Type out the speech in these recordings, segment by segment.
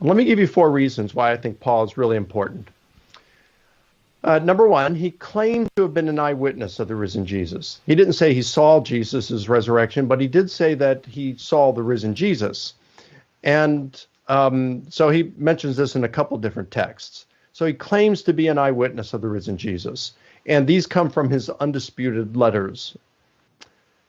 Let me give you 4 reasons why I think Paul is really important. Number 1, he claimed to have been an eyewitness of the risen Jesus. He didn't say he saw Jesus' resurrection, but he did say that he saw the risen Jesus. And so he mentions this in a couple different texts. So he claims to be an eyewitness of the risen Jesus. And these come from his undisputed letters.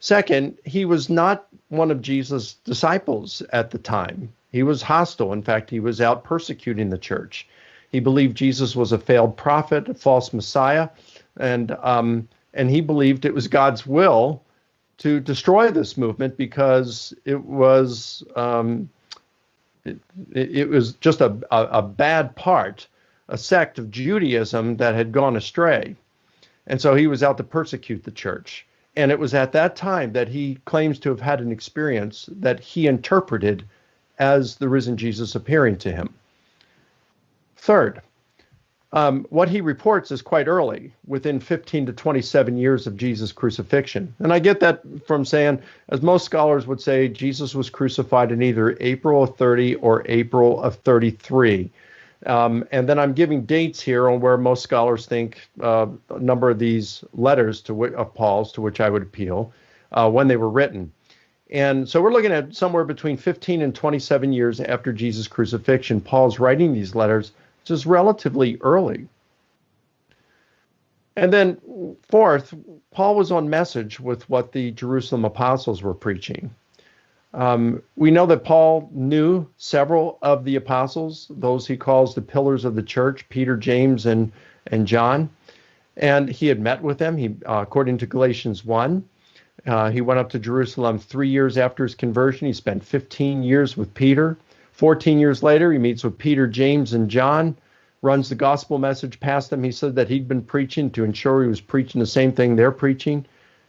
Second, he was not one of Jesus' disciples at the time. He was hostile. In fact, he was out persecuting the church. He believed Jesus was a failed prophet, a false Messiah, and he believed it was God's will to destroy this movement because it was just a bad part, a sect of Judaism that had gone astray. And so he was out to persecute the church. And it was at that time that he claims to have had an experience that he interpreted as the risen Jesus appearing to him. Third, what he reports is quite early, within 15 to 27 years of Jesus' crucifixion. And I get that from saying, as most scholars would say, Jesus was crucified in either April of 30 or April of 33. And then I'm giving dates here on where most scholars think a number of these letters of Paul's, to which I would appeal, when they were written. And so we're looking at somewhere between 15 and 27 years after Jesus' crucifixion. Paul's writing these letters, which is relatively early. And then fourth, Paul was on message with what the Jerusalem apostles were preaching. We know that Paul knew several of the apostles, those he calls the pillars of the church, Peter, James, and John. And he had met with them. He, according to Galatians 1, he went up to Jerusalem 3 years after his conversion. He spent 15 years with Peter. 14 years later, he meets with Peter, James, and John, runs the gospel message past them. He said that he'd been preaching to ensure he was preaching the same thing they're preaching.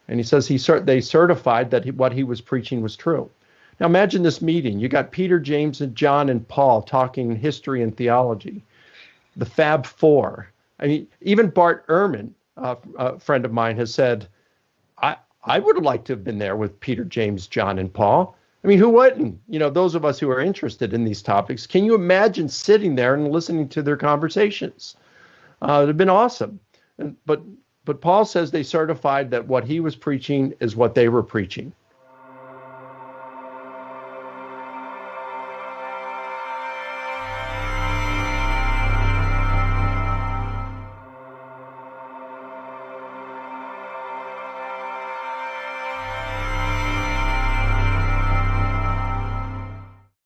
And he says they certified that what he was preaching was true. Now imagine this meeting. You got Peter, James, and John and Paul talking history and theology, the Fab Four. I mean, even Bart Ehrman, a friend of mine, has said, I would have liked to have been there with Peter, James, John, and Paul. I mean, who wouldn't? You know, those of us who are interested in these topics, can you imagine sitting there and listening to their conversations? It would have been awesome. But Paul says they certified that what he was preaching is what they were preaching.